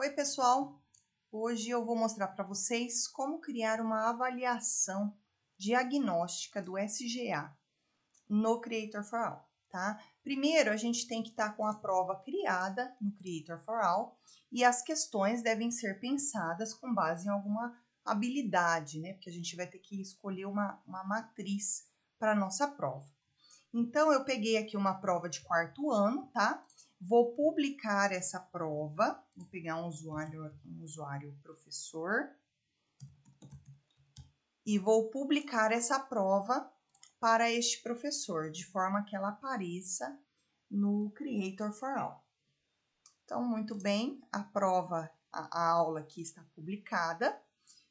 Oi, pessoal! Hoje eu vou mostrar para vocês como criar uma avaliação diagnóstica do SGA no Creator for All, tá? Primeiro, a gente tem que estar com a prova criada no Creator for All e as questões devem ser pensadas com base em alguma habilidade, né? Porque a gente vai ter que escolher uma matriz para a nossa prova. Então, eu peguei aqui uma prova de 4º ano, tá? Vou publicar essa prova, vou pegar um usuário professor e vou publicar essa prova para este professor, de forma que ela apareça no Creator for All. Então, muito bem, a aula aqui está publicada.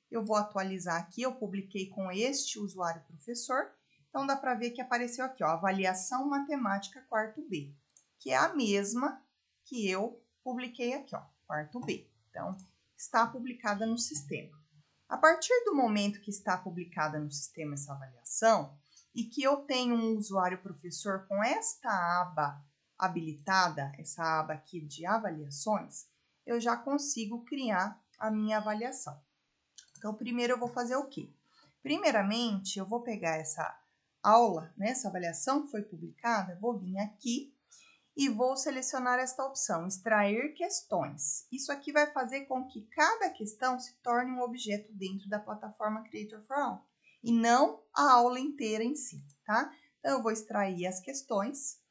Eu vou atualizar aqui, eu publiquei com este usuário professor. Então, dá para ver que apareceu aqui, ó, avaliação matemática 4º B, que é a mesma que eu publiquei aqui, ó, 4º B. Então, está publicada no sistema. A partir do momento que está publicada no sistema essa avaliação e que eu tenho um usuário professor com esta aba habilitada, essa aba aqui de avaliações, eu já consigo criar a minha avaliação. Então, primeiro eu vou fazer o quê? Primeiramente, eu vou pegar essa aula, né, essa avaliação que foi publicada, vou vir aqui e vou selecionar esta opção, extrair questões. Isso aqui vai fazer com que cada questão se torne um objeto dentro da plataforma Creator for All, e não a aula inteira em si, tá? Então, eu vou extrair as questões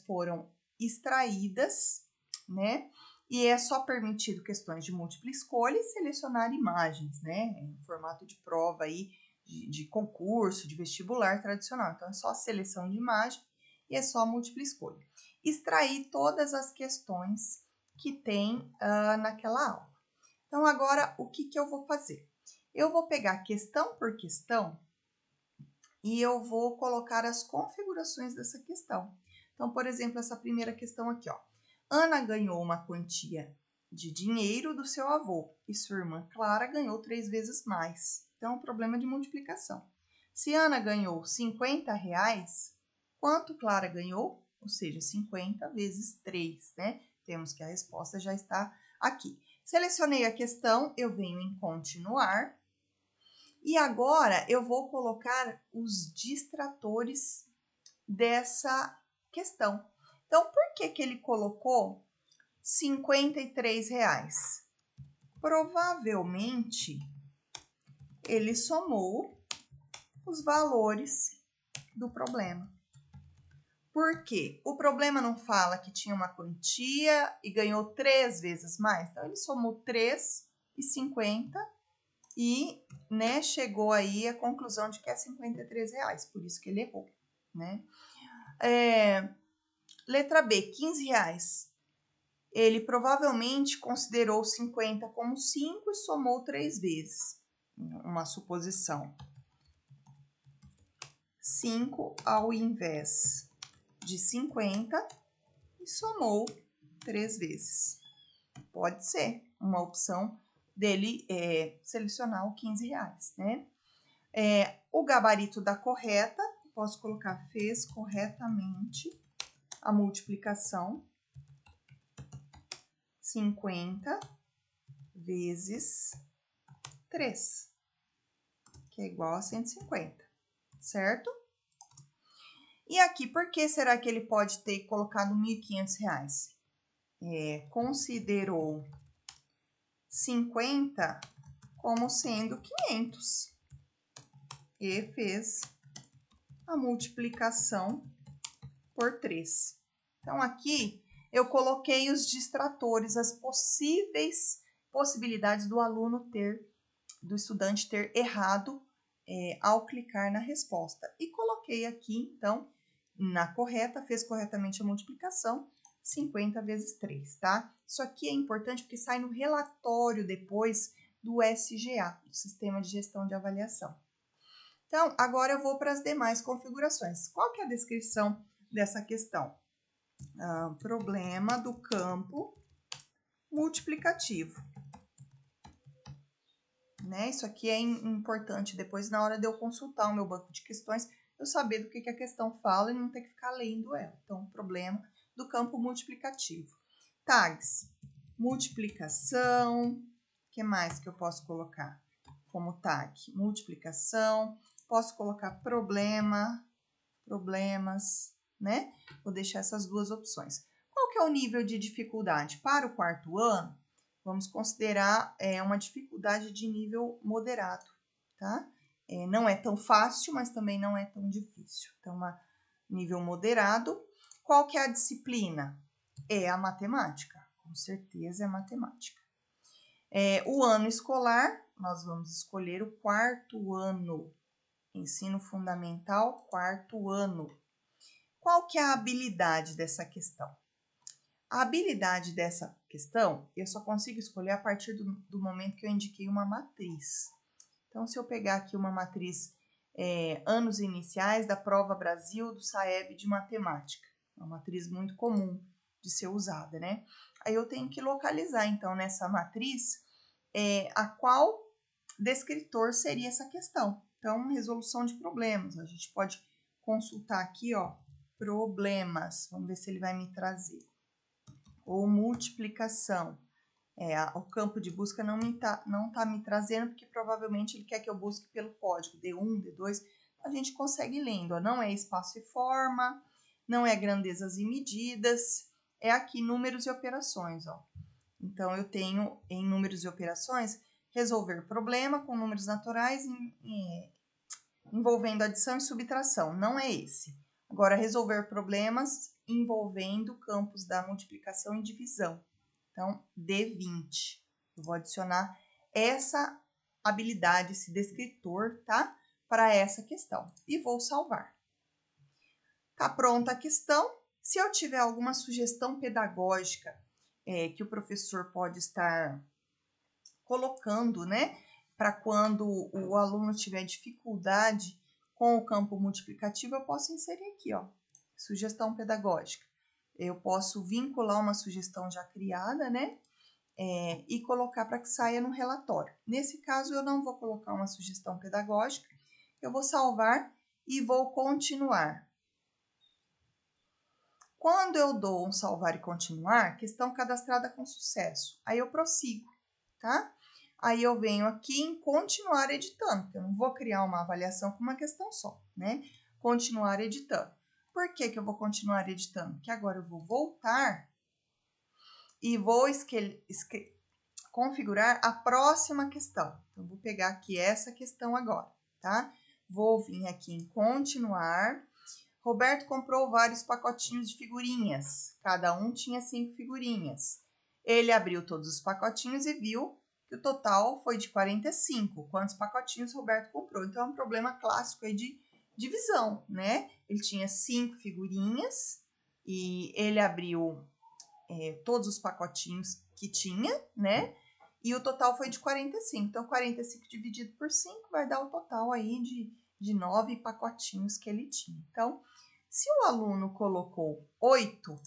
foram extraídas, né? E é só permitido questões de múltipla escolha e selecionar imagens, né? Em formato de prova aí, de concurso, de vestibular tradicional. Então, é só seleção de imagem e é só múltipla escolha. Extrair todas as questões que tem naquela aula. Então, agora, o que eu vou fazer? Eu vou pegar questão por questão e eu vou colocar as configurações dessa questão. Então, por exemplo, essa primeira questão aqui, ó. Ana ganhou uma quantia de dinheiro do seu avô e sua irmã Clara ganhou 3 vezes mais. Então, é um problema de multiplicação. Se Ana ganhou R$50, quanto Clara ganhou? Ou seja, 50 vezes 3, né? Temos que a resposta já está aqui. Selecionei a questão, eu venho em continuar. E agora eu vou colocar os distratores dessa questão. Então, por que ele colocou R$53? Provavelmente, ele somou os valores do problema. Por quê? O problema não fala que tinha uma quantia e ganhou 3 vezes mais? Então, ele somou 3 e 50 e, né, chegou aí à conclusão de que é R$53, por isso que ele errou, né? Letra B, R$15. Ele provavelmente considerou 50 como 5 e somou 3 vezes. Uma suposição. 5 ao invés de 50 e somou 3 vezes. Pode ser uma opção dele selecionar o R$15, né? O gabarito da correta, posso colocar fez corretamente a multiplicação 50 vezes 3, que é igual a 150, certo? E aqui, por que será que ele pode ter colocado R$1.500? Considerou 50 como sendo 500 e fez a multiplicação por 3. Então, aqui eu coloquei os distratores, as possibilidades do estudante ter errado ao clicar na resposta. E coloquei aqui, então, na correta, fez corretamente a multiplicação, 50 vezes 3, tá? Isso aqui é importante porque sai no relatório depois do SGA, do Sistema de Gestão de Avaliação. Então, agora eu vou para as demais configurações. Qual que é a descrição dessa questão? Problema do campo multiplicativo. Né? Isso aqui é importante depois, na hora de eu consultar o meu banco de questões, eu saber do que a questão fala e não ter que ficar lendo ela. Então, problema do campo multiplicativo. Tags. multiplicação. O que mais que eu posso colocar como tag? Multiplicação. Posso colocar problemas, né? Vou deixar essas duas opções. Qual que é o nível de dificuldade? Para o quarto ano, vamos considerar uma dificuldade de nível moderado, tá? Não é tão fácil, mas também não é tão difícil. Então, nível moderado. Qual que é a disciplina? É a matemática, com certeza é matemática. O ano escolar, nós vamos escolher o quarto ano. Ensino fundamental, quarto ano. Qual que é a habilidade dessa questão? A habilidade dessa questão, eu só consigo escolher a partir do momento que eu indiquei uma matriz. Então, se eu pegar aqui uma matriz anos iniciais da Prova Brasil do SAEB de matemática, é uma matriz muito comum de ser usada, né? Aí eu tenho que localizar, então, nessa matriz, a qual descritor seria essa questão. Então, resolução de problemas. A gente pode consultar aqui, ó, problemas. Vamos ver se ele vai me trazer. Ou multiplicação. O campo de busca não tá me trazendo, porque provavelmente ele quer que eu busque pelo código D1, D2. A gente consegue lendo, ó, não é espaço e forma, não é grandezas e medidas, é aqui números e operações, ó. Então, eu tenho em números e operações, resolver problema com números naturais envolvendo adição e subtração. Não é esse. Agora, resolver problemas envolvendo campos da multiplicação e divisão. Então, D20. Eu vou adicionar essa habilidade, esse descritor, tá? Para essa questão. E vou salvar. Tá pronta a questão. Se eu tiver alguma sugestão pedagógica que o professor pode estar colocando, né? Para quando o aluno tiver dificuldade com o campo multiplicativo, eu posso inserir aqui, ó, sugestão pedagógica. Eu posso vincular uma sugestão já criada, né? E colocar para que saia no relatório. Nesse caso, eu não vou colocar uma sugestão pedagógica, eu vou salvar e vou continuar. Quando eu dou um salvar e continuar, questão cadastrada com sucesso. Aí eu prossigo, tá? Aí eu venho aqui em continuar editando, porque eu não vou criar uma avaliação com uma questão só, né? Continuar editando. Por que eu vou continuar editando? Porque agora eu vou voltar e vou configurar a próxima questão. Então, vou pegar aqui essa questão agora, tá? Vou vir aqui em continuar. Roberto comprou vários pacotinhos de figurinhas. Cada um tinha 5 figurinhas. Ele abriu todos os pacotinhos e viu que o total foi de 45. Quantos pacotinhos Roberto comprou? Então, é um problema clássico aí de divisão, né? Ele tinha 5 figurinhas e ele abriu todos os pacotinhos que tinha, né? E o total foi de 45. Então, 45 dividido por 5 vai dar o total aí de 9 pacotinhos que ele tinha. Então, se o aluno colocou 8,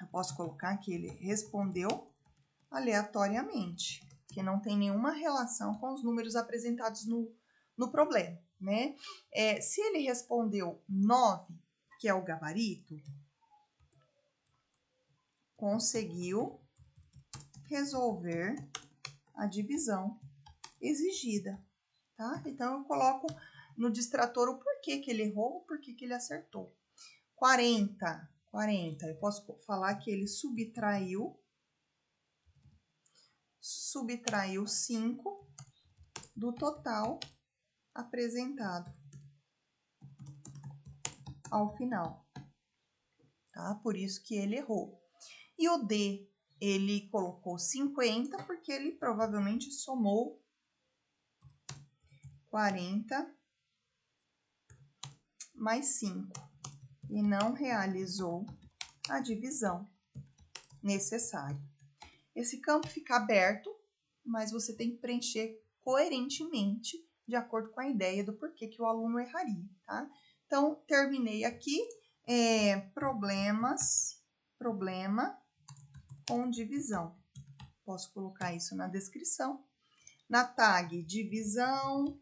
eu posso colocar que ele respondeu aleatoriamente, que não tem nenhuma relação com os números apresentados no problema, né? Se ele respondeu 9, que é o gabarito, conseguiu resolver a divisão exigida, tá? Então, eu coloco no distrator o porquê que ele errou, o porquê que ele acertou. 40, eu posso falar que ele subtraiu 5 do total apresentado ao final, tá? Por isso que ele errou. E o D, ele colocou 50 porque ele provavelmente somou 40 mais 5 e não realizou a divisão necessária. Esse campo fica aberto, mas você tem que preencher coerentemente de acordo com a ideia do porquê que o aluno erraria, tá? Então, terminei aqui, problema com divisão. Posso colocar isso na descrição. Na tag divisão,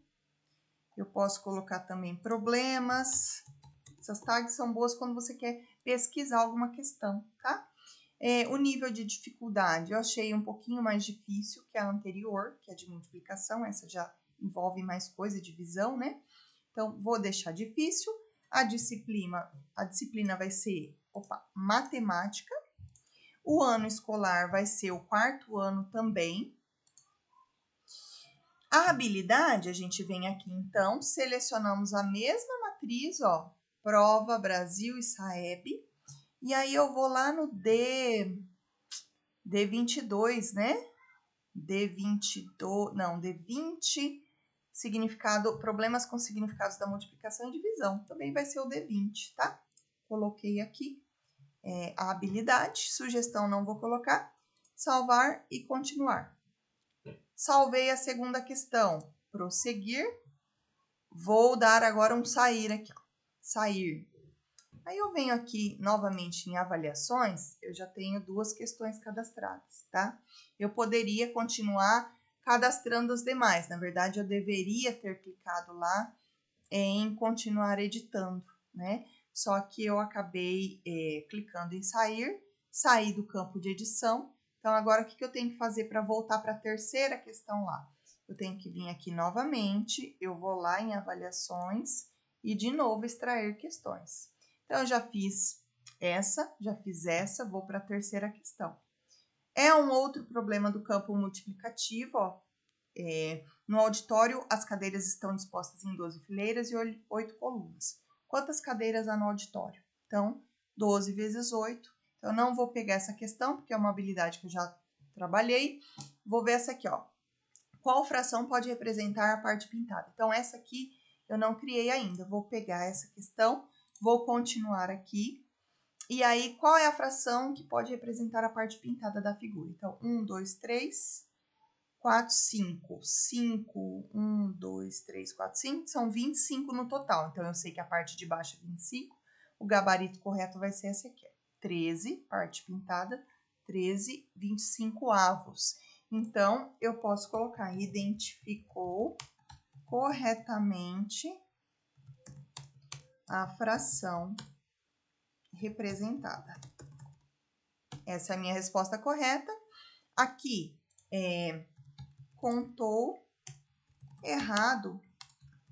eu posso colocar também problemas. Essas tags são boas quando você quer pesquisar alguma questão, tá? O nível de dificuldade eu achei um pouquinho mais difícil que a anterior, que é de multiplicação, essa já envolve mais coisa, divisão, né? Então, vou deixar difícil. A disciplina vai ser, matemática. O ano escolar vai ser o 4º ano também. A habilidade, a gente vem aqui, então, selecionamos a mesma matriz, ó, prova, Brasil e Saeb. E aí, eu vou lá no D22, né? D22, não, D20, problemas com significados da multiplicação e divisão. Também vai ser o D20, tá? Coloquei aqui a habilidade, sugestão não vou colocar. Salvar e continuar. Salvei a segunda questão. Prosseguir. Vou dar agora um sair aqui, ó. Sair. Aí eu venho aqui novamente em avaliações, eu já tenho 2 questões cadastradas, tá? Eu poderia continuar cadastrando as demais. Na verdade, eu deveria ter clicado lá em continuar editando, né? Só que eu acabei clicando em sair do campo de edição. Então, agora o que eu tenho que fazer para voltar para a terceira questão lá? Eu tenho que vir aqui novamente, eu vou lá em avaliações e de novo extrair questões. Então, eu já fiz essa, vou para a terceira questão. É um outro problema do campo multiplicativo, ó. No auditório, as cadeiras estão dispostas em 12 fileiras e 8 colunas. Quantas cadeiras há no auditório? Então, 12 vezes 8. Então, eu não vou pegar essa questão, porque é uma habilidade que eu já trabalhei. Vou ver essa aqui, ó. Qual fração pode representar a parte pintada? Então, essa aqui eu não criei ainda. Vou pegar essa questão, vou continuar aqui. E aí, qual é a fração que pode representar a parte pintada da figura? Então, 1, 2, 3, 4, 5. 5, 1, 2, 3, 4, 5. São 25 no total. Então, eu sei que a parte de baixo é 25. O gabarito correto vai ser esse aqui. 13, parte pintada, 13, 25 avos. Então, eu posso colocar, identificou corretamente a fração representada. Essa é a minha resposta correta. Aqui, contou errado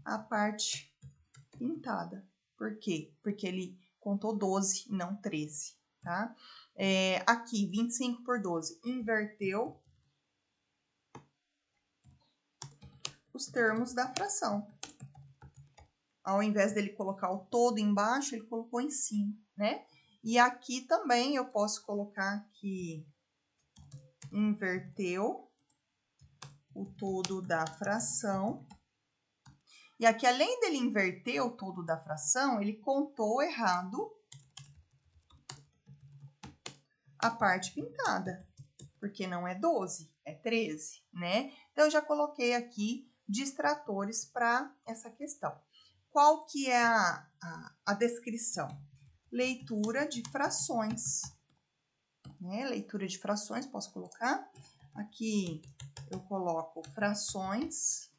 a parte pintada. Por quê? Porque ele contou 12 e não 13, tá? Aqui, 25 por 12, inverteu os termos da fração. Ao invés dele colocar o todo embaixo, ele colocou em cima, né? E aqui também eu posso colocar que inverteu o todo da fração. E aqui, além dele inverter o todo da fração, ele contou errado a parte pintada, porque não é 12, é 13, né? Então, eu já coloquei aqui distratores para essa questão. Qual que é a descrição? Leitura de frações, né? Leitura de frações, posso colocar. Aqui eu coloco frações,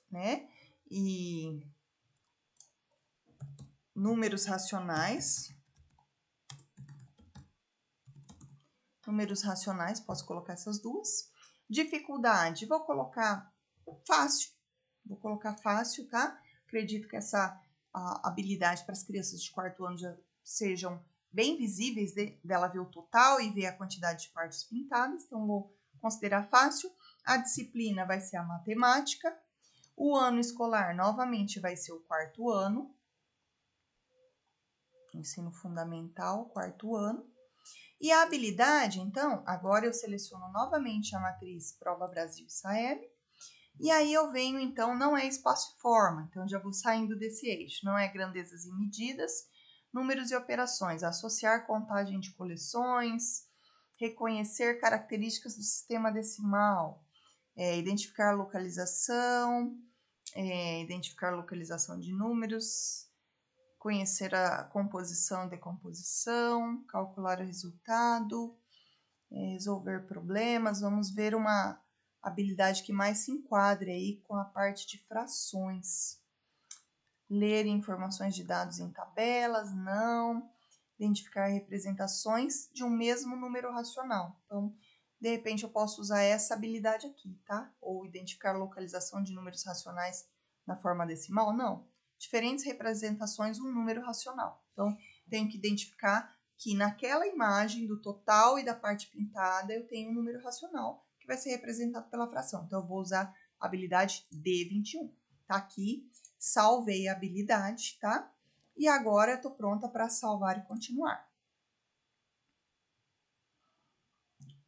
né? E números racionais. Números racionais, posso colocar essas duas. Dificuldade, vou colocar fácil. Vou colocar fácil, tá? Acredito que essa habilidade para as crianças de 4º ano já sejam bem visíveis dela ver o total e ver a quantidade de partes pintadas. Então, vou considerar fácil. A disciplina vai ser a matemática. O ano escolar, novamente, vai ser o 4º ano. Ensino fundamental, 4º ano. E a habilidade, então, agora eu seleciono novamente a matriz Prova Brasil e Saeb. E aí eu venho, então, não é espaço e forma, então já vou saindo desse eixo. Não é grandezas e medidas, números e operações, associar contagem de coleções, reconhecer características do sistema decimal, identificar localização de números, conhecer a composição e decomposição, calcular o resultado, resolver problemas. Vamos ver uma habilidade que mais se enquadre aí com a parte de frações. Ler informações de dados em tabelas, não. identificar representações de um mesmo número racional. Então, de repente, eu posso usar essa habilidade aqui, tá? Ou identificar localização de números racionais na forma decimal? Não. Diferentes representações, um número racional. Então, tenho que identificar que naquela imagem do total e da parte pintada, eu tenho um número racional que vai ser representado pela fração. Então, eu vou usar a habilidade D21. Tá aqui, salvei a habilidade, tá? E agora eu tô pronta para salvar e continuar.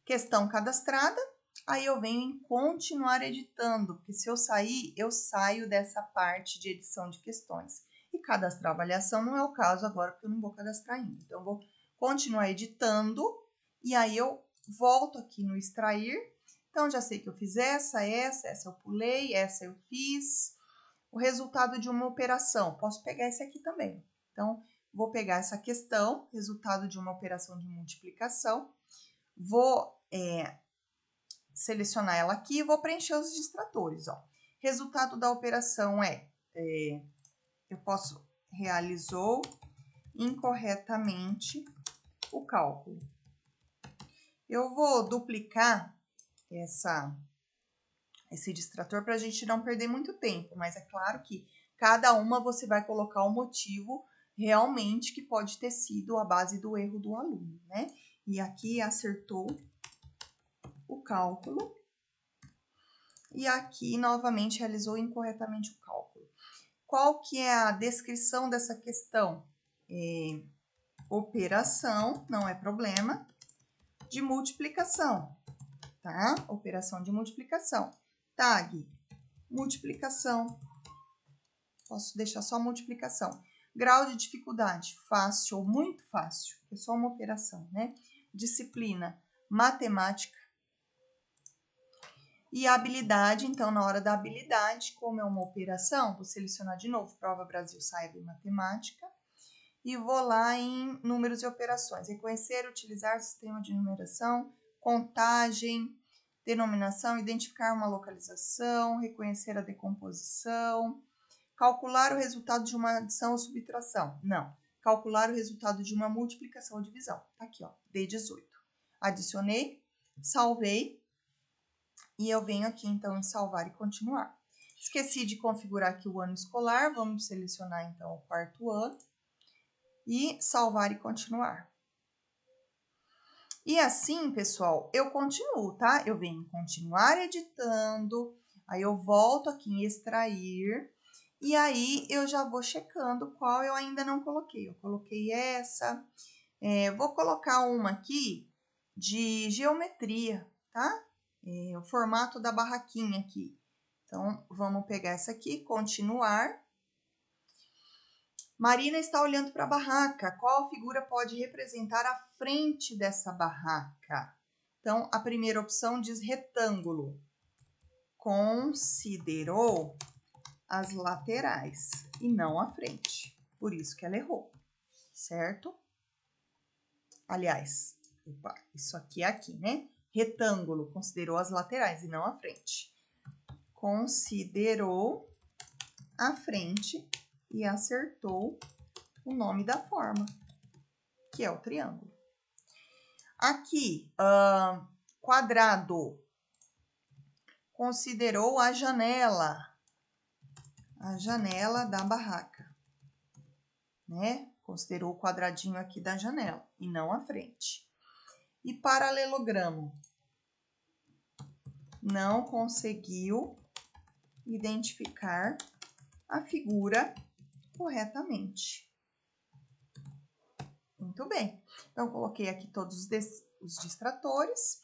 Questão cadastrada. Aí eu venho em continuar editando, porque se eu sair, eu saio dessa parte de edição de questões. E cadastrar avaliação não é o caso agora, porque eu não vou cadastrar ainda. Então, eu vou continuar editando e aí eu volto aqui no extrair. Então, já sei que eu fiz essa eu pulei, essa eu fiz. O resultado de uma operação, posso pegar esse aqui também. Então, vou pegar essa questão, resultado de uma operação de multiplicação. Vou selecionar ela aqui e vou preencher os distratores. Ó. Resultado da operação eu posso realizou incorretamente o cálculo. Eu vou duplicar esse distrator para a gente não perder muito tempo, mas é claro que cada uma você vai colocar o motivo realmente que pode ter sido a base do erro do aluno, né? E aqui acertou o cálculo. E aqui, novamente, realizou incorretamente o cálculo. Qual que é a descrição dessa questão? Operação, não é problema, de multiplicação, tá? Operação de multiplicação. Tag, multiplicação. Posso deixar só multiplicação. Grau de dificuldade, fácil ou muito fácil, é só uma operação, né? Disciplina, matemática. E a habilidade, então, na hora da habilidade, como é uma operação, vou selecionar de novo Prova Brasil Saeb Matemática e vou lá em números e operações. Reconhecer, utilizar sistema de numeração, contagem, denominação, identificar uma localização, reconhecer a decomposição, calcular o resultado de uma adição ou subtração. Não, calcular o resultado de uma multiplicação ou divisão. Tá aqui, ó, D18. Adicionei, salvei. E eu venho aqui, então, em salvar e continuar. Esqueci de configurar aqui o ano escolar. Vamos selecionar, então, o quarto ano. E salvar e continuar. E assim, pessoal, eu continuo, tá? Eu venho em continuar editando. Aí eu volto aqui em extrair. E aí eu já vou checando qual eu ainda não coloquei. Eu coloquei essa. Vou colocar uma aqui de geometria, tá? O formato da barraquinha aqui. Então, vamos pegar essa aqui, continuar. Marina está olhando para a barraca. Qual figura pode representar a frente dessa barraca? Então, a primeira opção diz retângulo. Considerou as laterais e não a frente. Por isso que ela errou, certo? Aliás, isso aqui é aqui, né? Retângulo, considerou as laterais e não a frente. Considerou a frente e acertou o nome da forma, que é o triângulo. Aqui, quadrado, considerou a janela da barraca, né? Considerou o quadradinho aqui da janela e não a frente. E paralelogramo, não conseguiu identificar a figura corretamente. Muito bem. Então, coloquei aqui todos os distratores.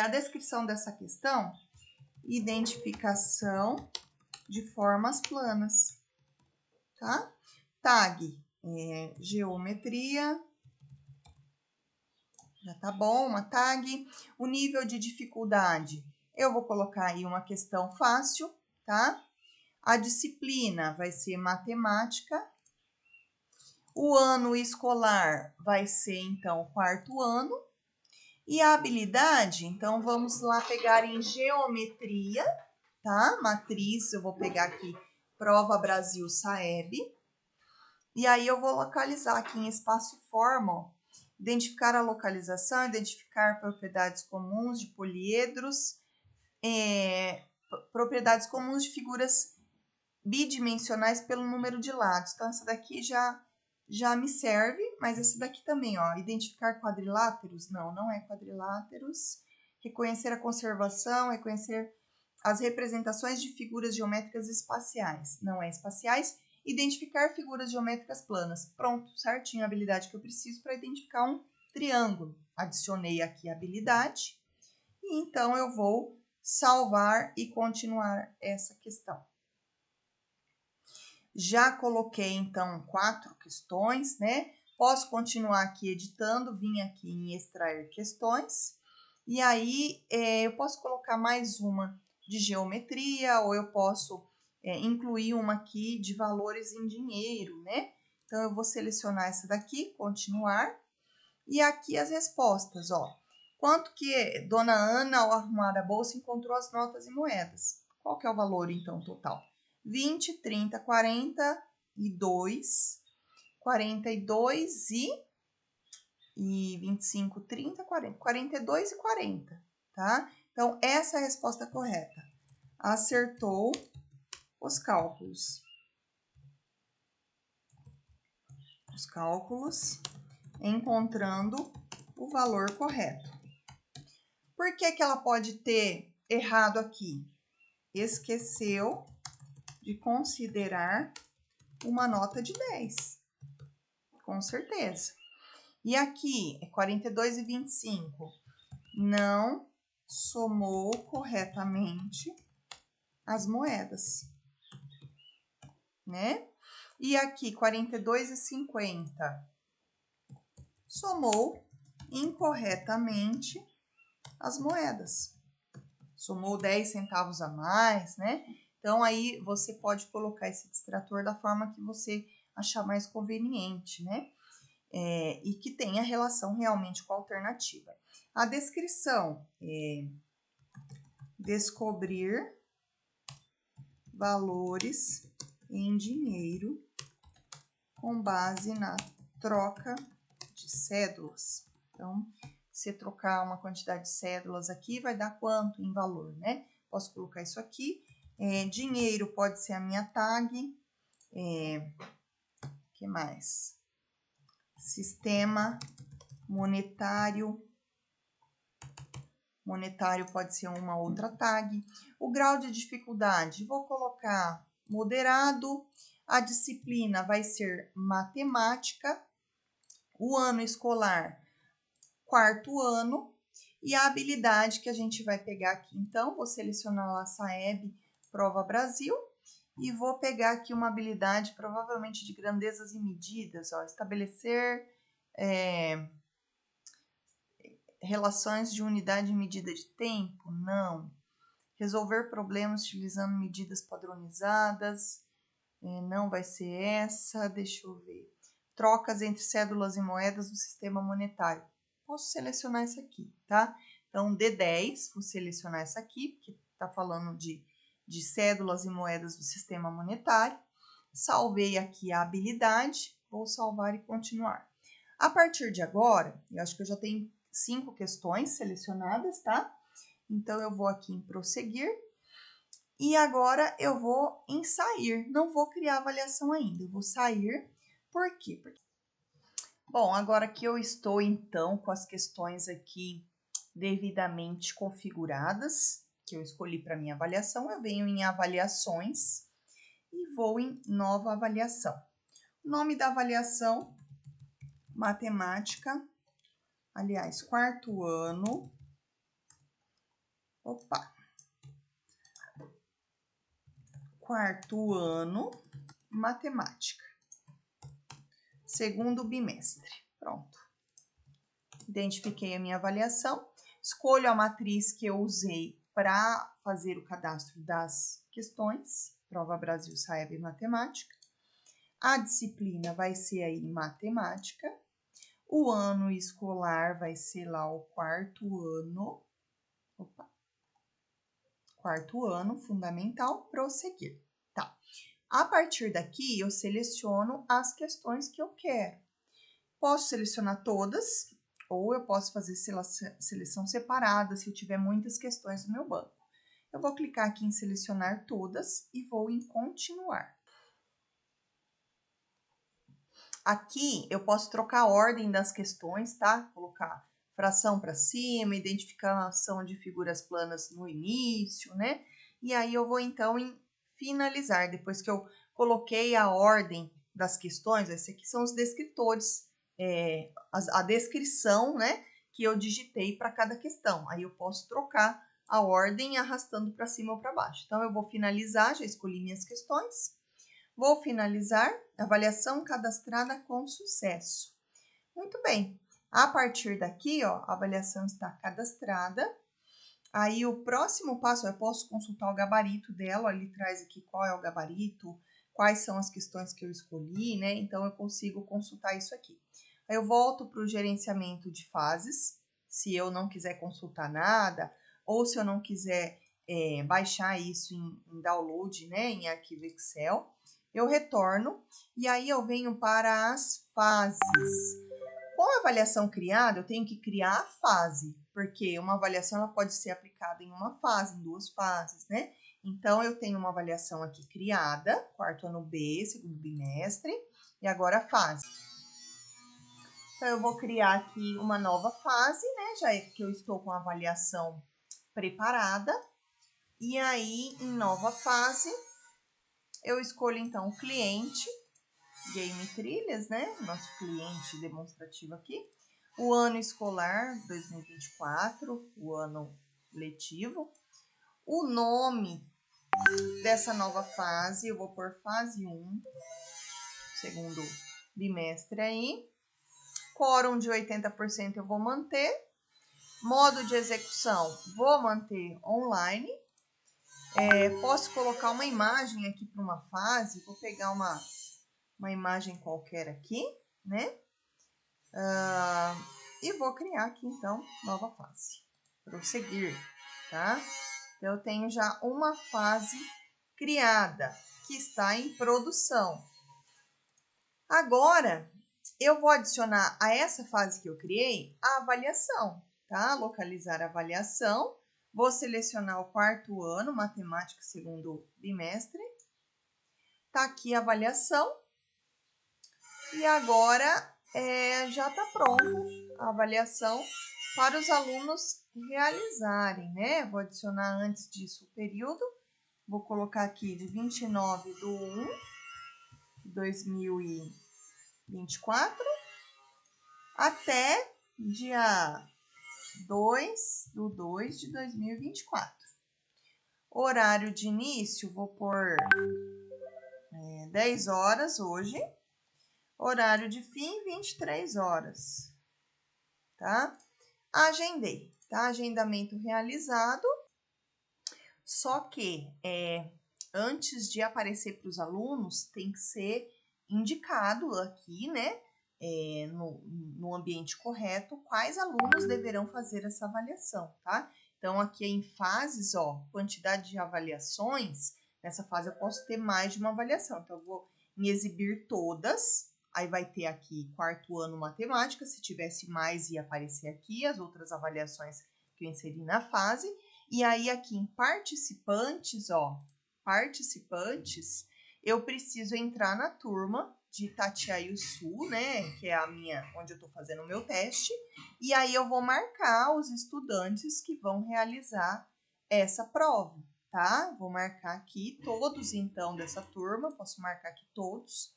A descrição dessa questão, identificação de formas planas, tá? Tag, geometria. Já tá bom, uma tag. O nível de dificuldade, eu vou colocar aí uma questão fácil, tá? A disciplina vai ser matemática. O ano escolar vai ser, então, o quarto ano. E a habilidade, então, vamos lá pegar em geometria, tá? Matriz, eu vou pegar aqui Prova Brasil Saeb. E aí eu vou localizar aqui em espaço forma, ó, identificar a localização, identificar propriedades comuns de poliedros, propriedades comuns de figuras bidimensionais pelo número de lados. Então, essa daqui já me serve, mas essa daqui também, ó, identificar quadriláteros? Não, não é quadriláteros. Reconhecer a conservação, reconhecer as representações de figuras geométricas espaciais. Não é espaciais. Identificar figuras geométricas planas. Pronto, certinho a habilidade que eu preciso para identificar um triângulo. Adicionei aqui a habilidade e então eu vou salvar e continuar essa questão. Já coloquei, então, 4 questões, né? Posso continuar aqui editando, vim aqui em extrair questões. E aí, eu posso colocar mais uma de geometria, ou eu posso incluir uma aqui de valores em dinheiro, né? Então, eu vou selecionar essa daqui, continuar. E aqui as respostas, ó. Quanto que Dona Ana, ao arrumar a bolsa, encontrou as notas e moedas? Qual que é o valor, então, total? 20, 30, 42, 42 e 25, 30, 40, 42 e 40, tá? Então, essa é a resposta correta. Acertou os cálculos. Os cálculos, encontrando o valor correto. Por que que ela pode ter errado aqui? Esqueceu de considerar uma nota de 10. Com certeza. E aqui, é 42 e 25. Não somou corretamente as moedas, né? E aqui, 42 e 50. Somou incorretamente as moedas. Somou 10 centavos a mais, né? Então, aí você pode colocar esse distrator da forma que você achar mais conveniente, né? E que tenha relação realmente com a alternativa. A descrição é descobrir valores em dinheiro com base na troca de cédulas. Então, se trocar uma quantidade de cédulas aqui, vai dar quanto em valor, né? Posso colocar isso aqui. Dinheiro pode ser a minha tag. Que mais? Sistema monetário. Monetário pode ser uma outra tag. O grau de dificuldade, vou colocar moderado. A disciplina vai ser matemática. O ano escolar, 4º ano. E a habilidade que a gente vai pegar aqui, então, vou selecionar lá Saeb, Prova Brasil. E vou pegar aqui uma habilidade, provavelmente de grandezas e medidas, ó, estabelecer relações de unidade e medida de tempo? Não. Resolver problemas utilizando medidas padronizadas? Não vai ser essa. Deixa eu ver. Trocas entre cédulas e moedas do sistema monetário. Posso selecionar essa aqui, tá? Então, D10, vou selecionar essa aqui, porque está falando de cédulas e moedas do sistema monetário. Salvei aqui a habilidade, vou salvar e continuar. A partir de agora, eu acho que eu já tenho 5 questões selecionadas, tá? Então, eu vou aqui em prosseguir. E agora eu vou em sair. Não vou criar avaliação ainda, eu vou sair. Por quê? Bom, agora que eu estou, então, com as questões aqui devidamente configuradas, que eu escolhi para minha avaliação, eu venho em avaliações e vou em nova avaliação. O nome da avaliação, matemática, aliás, 4º ano. Opa! 4º ano, matemática. 2º bimestre. Pronto. Identifiquei a minha avaliação. Escolho a matriz que eu usei para fazer o cadastro das questões. Prova Brasil Saeb Matemática. A disciplina vai ser aí matemática. O ano escolar vai ser lá o 4º ano. Opa. 4º ano, fundamental, prosseguir. Tá. A partir daqui, eu seleciono as questões que eu quero. Posso selecionar todas, ou eu posso fazer seleção separada se eu tiver muitas questões no meu banco. Eu vou clicar aqui em selecionar todas e vou em continuar. Aqui eu posso trocar a ordem das questões, tá? Colocar fração para cima, identificação de figuras planas no início, né? E aí eu vou então em finalizar, depois que eu coloquei a ordem das questões, esses aqui são os descritores, a descrição, né? Que eu digitei para cada questão. Aí eu posso trocar a ordem arrastando para cima ou para baixo. Então eu vou finalizar, já escolhi minhas questões. Vou finalizar, avaliação cadastrada com sucesso. Muito bem. A partir daqui, ó, a avaliação está cadastrada. Aí o próximo passo, eu posso consultar o gabarito dela, ele traz aqui qual é o gabarito, quais são as questões que eu escolhi, né? Então eu consigo consultar isso aqui. Aí eu volto para o gerenciamento de fases, se eu não quiser consultar nada, ou se eu não quiser baixar isso em download, né, em arquivo Excel. Eu retorno e aí eu venho para as fases. Com a avaliação criada, eu tenho que criar a fase, porque uma avaliação ela pode ser aplicada em uma fase, em duas fases, né? Então, eu tenho uma avaliação aqui criada, quarto ano B, segundo bimestre, e agora a fase. Então, eu vou criar aqui uma nova fase, né? Já que eu estou com a avaliação preparada. E aí, em nova fase, eu escolho então o cliente, Game Trilhas, né? Nosso cliente demonstrativo aqui. O ano escolar 2024, o ano letivo. O nome dessa nova fase, eu vou pôr fase 1, segundo bimestre aí. Quórum de 80% eu vou manter. Modo de execução, vou manter online. Posso colocar uma imagem aqui para uma fase, vou pegar uma imagem qualquer aqui, né? E vou criar aqui, então, nova fase. Prosseguir, tá? Então, eu tenho já uma fase criada, que está em produção. Agora, eu vou adicionar a essa fase que eu criei a avaliação, tá? Localizar a avaliação. Vou selecionar o quarto ano, matemática segundo bimestre. Tá aqui a avaliação. E agora já está pronta a avaliação para os alunos realizarem, né? Vou adicionar antes disso o período. Vou colocar aqui de 29/1/2024 até dia 2/2/2024. Horário de início, vou pôr 10 horas hoje. Horário de fim, 23 horas, tá? Agendei, tá? Agendamento realizado. Só que antes de aparecer para os alunos, tem que ser indicado aqui, né? No ambiente correto, quais alunos deverão fazer essa avaliação, tá? Então, aqui em fases, ó, quantidade de avaliações, nessa fase eu posso ter mais de uma avaliação. Então, eu vou em exibir todas. Aí vai ter aqui quarto ano matemática, se tivesse mais ia aparecer aqui as outras avaliações que eu inseri na fase. E aí aqui em participantes, ó, participantes, eu preciso entrar na turma de Itatiaia-Sul, né, que é a minha, onde eu tô fazendo o meu teste. E aí eu vou marcar os estudantes que vão realizar essa prova, tá? Vou marcar aqui todos então dessa turma, posso marcar aqui todos.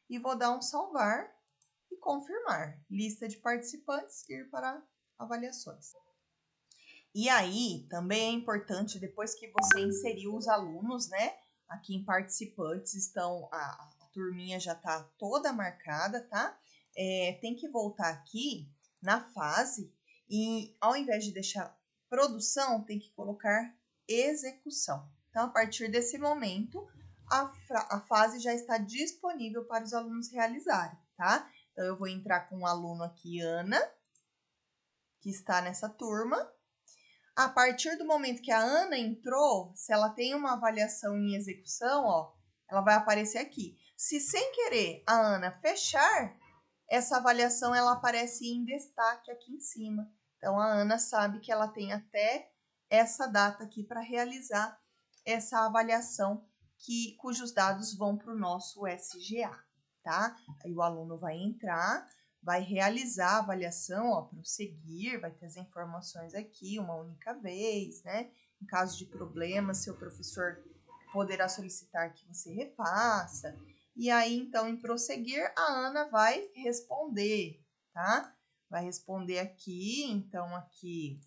E vou dar um salvar e confirmar. Lista de participantes, ir para avaliações. E aí, também é importante, depois que você inseriu os alunos, né? Aqui em participantes estão, a turminha já tá toda marcada, tá? Tem que voltar aqui na fase e ao invés de deixar produção, tem que colocar execução. Então, a partir desse momento, a fase já está disponível para os alunos realizarem, tá? Então, eu vou entrar com o aluno aqui, Ana, que está nessa turma. A partir do momento que a Ana entrou, se ela tem uma avaliação em execução, ó, ela vai aparecer aqui. Se sem querer a Ana fechar, essa avaliação ela aparece em destaque aqui em cima. Então, a Ana sabe que ela tem até essa data aqui para realizar essa avaliação cujos dados vão para o nosso SGA, tá? Aí o aluno vai entrar, vai realizar a avaliação, ó, prosseguir, vai ter as informações aqui uma única vez, né? Em caso de problema, seu professor poderá solicitar que você refaça. E aí, então, em prosseguir, a Ana vai responder, tá? Vai responder aqui, então, aqui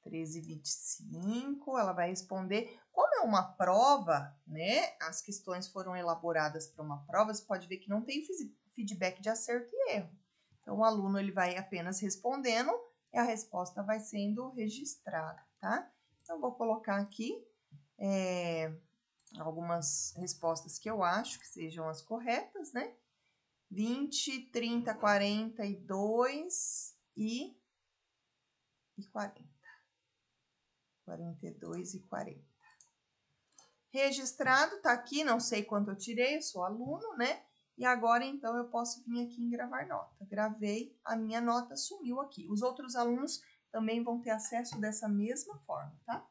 13h25, ela vai responder. Como é uma prova, né? As questões foram elaboradas para uma prova, você pode ver que não tem feedback de acerto e erro. Então, o aluno ele vai apenas respondendo e a resposta vai sendo registrada, tá? Então, vou colocar aqui algumas respostas que eu acho que sejam as corretas, né? 20, 30, 42 e 40. 42 e 40. Registrado, tá aqui, não sei quanto eu tirei, eu sou aluno, né? E agora, então, eu posso vir aqui em gravar nota. Gravei, a minha nota sumiu aqui. Os outros alunos também vão ter acesso dessa mesma forma, tá?